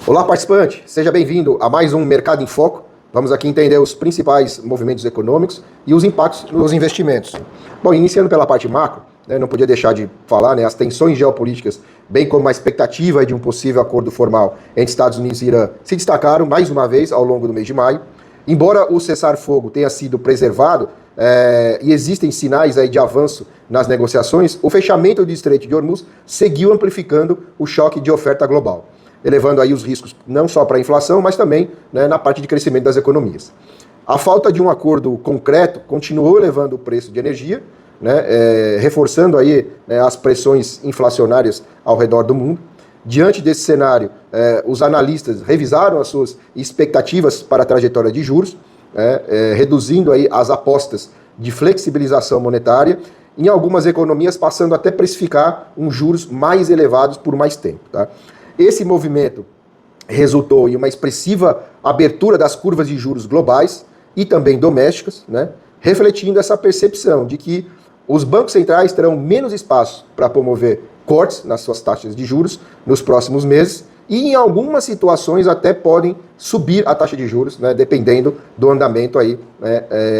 Olá, participante! Seja bem-vindo a mais um Mercado em Foco. Vamos aqui entender os principais movimentos econômicos e os impactos nos investimentos. Bom, iniciando pela parte macro, não podia deixar de falar, as tensões geopolíticas, bem como a expectativa de um possível acordo formal entre Estados Unidos e Irã, se destacaram mais uma vez ao longo do mês de maio. Embora o cessar-fogo tenha sido preservado e existem sinais aí de avanço nas negociações, o fechamento do Estreito de Hormuz seguiu amplificando o choque de oferta global, elevando aí os riscos não só para a inflação, mas também na parte de crescimento das economias. A falta de um acordo concreto continuou elevando o preço de energia, reforçando aí as pressões inflacionárias ao redor do mundo. Diante desse cenário, os analistas revisaram as suas expectativas para a trajetória de juros, reduzindo aí as apostas de flexibilização monetária, em algumas economias passando até precificar juros mais elevados por mais tempo. Tá? Esse movimento resultou em uma expressiva abertura das curvas de juros globais e também domésticas, refletindo essa percepção de que os bancos centrais terão menos espaço para promover cortes nas suas taxas de juros nos próximos meses e, em algumas situações, até podem subir a taxa de juros, dependendo do andamento aí,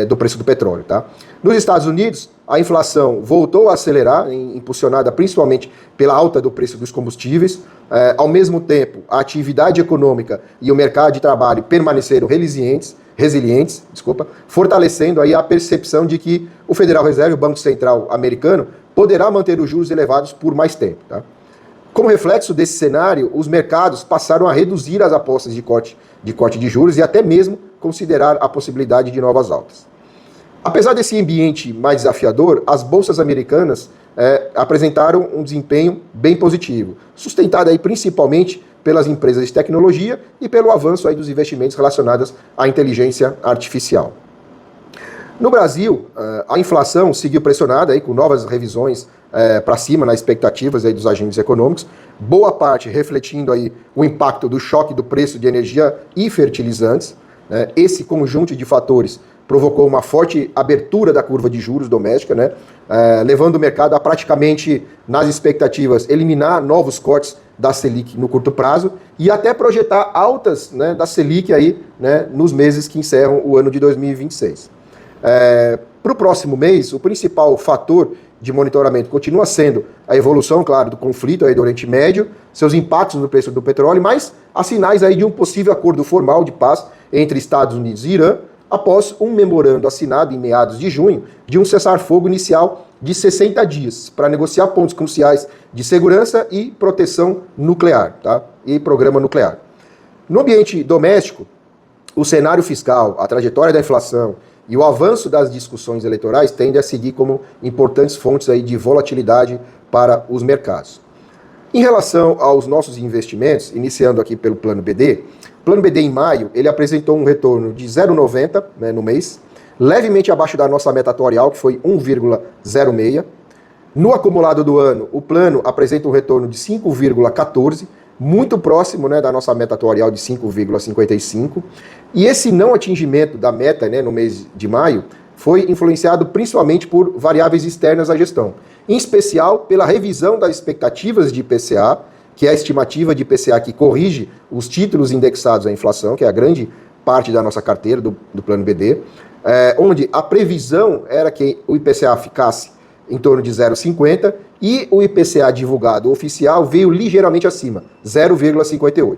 do preço do petróleo. Tá? Nos Estados Unidos, a inflação voltou a acelerar, impulsionada principalmente pela alta do preço dos combustíveis. Ao mesmo tempo, a atividade econômica e o mercado de trabalho permaneceram resilientes, fortalecendo aí a percepção de que o Federal Reserve, o Banco Central americano, poderá manter os juros elevados por mais tempo. Tá? Como reflexo desse cenário, os mercados passaram a reduzir as apostas de corte de juros e até mesmo considerar a possibilidade de novas altas. Apesar desse ambiente mais desafiador, as bolsas americanas apresentaram um desempenho bem positivo, sustentado aí principalmente pelas empresas de tecnologia e pelo avanço aí dos investimentos relacionados à inteligência artificial. No Brasil, a inflação seguiu pressionada aí com novas revisões para cima nas expectativas aí dos agentes econômicos, boa parte refletindo aí o impacto do choque do preço de energia e fertilizantes. Esse conjunto de fatores provocou uma forte abertura da curva de juros doméstica, levando o mercado a praticamente, nas expectativas, eliminar novos cortes da Selic no curto prazo e até projetar altas da Selic aí, nos meses que encerram o ano de 2026. Para o próximo mês, o principal fator de monitoramento continua sendo a evolução, claro, do conflito aí do Oriente Médio, seus impactos no preço do petróleo, mas há sinais aí de um possível acordo formal de paz entre Estados Unidos e Irã, após um memorando assinado em meados de junho de um cessar-fogo inicial de 60 dias para negociar pontos cruciais de segurança e proteção nuclear, e programa nuclear. No ambiente doméstico, o cenário fiscal, a trajetória da inflação e o avanço das discussões eleitorais tendem a seguir como importantes fontes aí de volatilidade para os mercados. Em relação aos nossos investimentos, iniciando aqui pelo Plano BD, o Plano BD em maio, ele apresentou um retorno de 0,90 no mês, levemente abaixo da nossa meta atuarial, que foi 1,06. No acumulado do ano, o plano apresenta um retorno de 5,14, muito próximo da nossa meta atuarial de 5,55. E esse não atingimento da meta no mês de maio foi influenciado principalmente por variáveis externas à gestão, em especial pela revisão das expectativas de IPCA, que é a estimativa de IPCA que corrige os títulos indexados à inflação, que é a grande parte da nossa carteira do Plano BD, onde a previsão era que o IPCA ficasse em torno de 0,50 e o IPCA divulgado oficial veio ligeiramente acima, 0,58.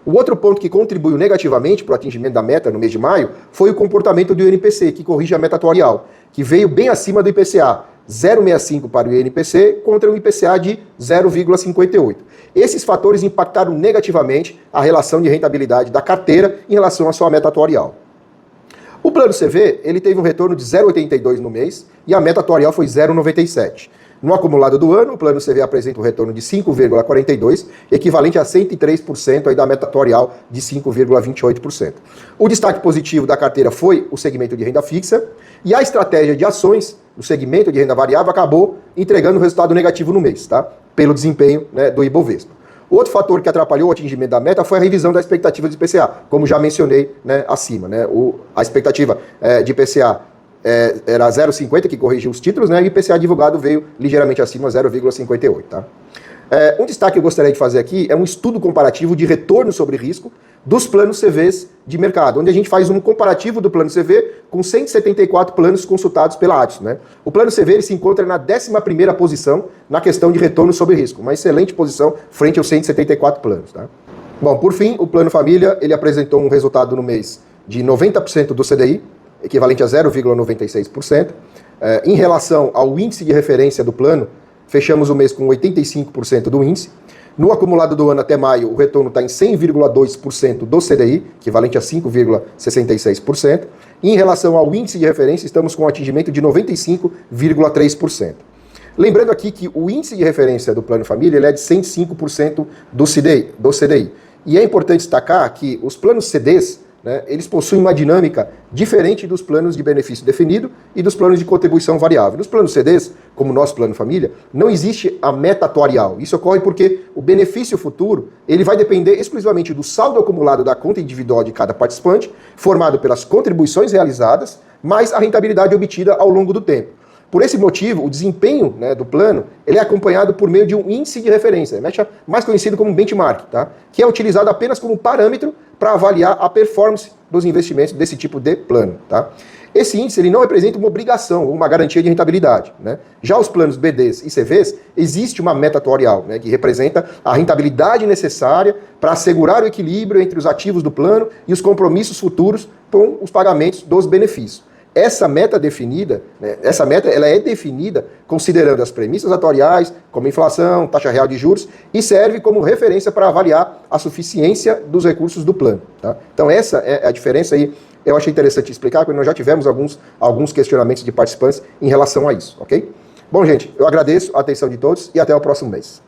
O outro ponto que contribuiu negativamente para o atingimento da meta no mês de maio foi o comportamento do INPC, que corrige a meta atuarial, que veio bem acima do IPCA, 0,65 para o INPC contra o IPCA de 0,58. Esses fatores impactaram negativamente a relação de rentabilidade da carteira em relação à sua meta atuarial. O Plano CV, ele teve um retorno de 0,82 no mês e a meta atuarial foi 0,97. No acumulado do ano, o Plano CV apresenta um retorno de 5,42, equivalente a 103% aí da meta atuarial de 5,28%. O destaque positivo da carteira foi o segmento de renda fixa e a estratégia de ações no segmento de renda variável acabou entregando um resultado negativo no mês, pelo desempenho do Ibovespa. Outro fator que atrapalhou o atingimento da meta foi a revisão da expectativa de IPCA, como já mencionei acima. A expectativa de IPCA era 0,50, que corrigiu os títulos, e o IPCA divulgado veio ligeiramente acima, 0,58. Um destaque que eu gostaria de fazer aqui é um estudo comparativo de retorno sobre risco dos planos CVs de mercado, onde a gente faz um comparativo do plano CV com 174 planos consultados pela Atos, né? O plano CV ele se encontra na 11ª posição na questão de retorno sobre risco, uma excelente posição frente aos 174 planos, tá? Bom, por fim, o Plano Família, ele apresentou um resultado no mês de 90% do CDI, equivalente a 0,96%. Em relação ao índice de referência do plano, fechamos o mês com 85% do índice. No acumulado do ano até maio, o retorno está em 100,2% do CDI, equivalente a 5,66%. E em relação ao índice de referência, estamos com um atingimento de 95,3%. Lembrando aqui que o índice de referência do Plano Família ele é de 105% do CDI. E é importante destacar que os planos CDs, né, eles possuem uma dinâmica diferente dos planos de benefício definido e dos planos de contribuição variável. Nos planos CDs, como o nosso Plano Família, não existe a meta atuarial. Isso ocorre porque o benefício futuro ele vai depender exclusivamente do saldo acumulado da conta individual de cada participante, formado pelas contribuições realizadas, mais a rentabilidade obtida ao longo do tempo. Por esse motivo, o desempenho, né, do plano ele é acompanhado por meio de um índice de referência, mais conhecido como benchmark, tá? Que é utilizado apenas como parâmetro para avaliar a performance dos investimentos desse tipo de plano. Tá? Esse índice ele não representa uma obrigação ou uma garantia de rentabilidade. Né? Já os planos BDs e CVs, existe uma meta atuarial, né, que representa a rentabilidade necessária para assegurar o equilíbrio entre os ativos do plano e os compromissos futuros com os pagamentos dos benefícios. Essa meta definida, né, ela é definida considerando as premissas atuariais, como inflação, taxa real de juros, e serve como referência para avaliar a suficiência dos recursos do plano. Tá? Então essa é a diferença aí. Eu achei interessante explicar, porque nós já tivemos alguns questionamentos de participantes em relação a isso, ok? Bom, gente, eu agradeço a atenção de todos e até o próximo mês.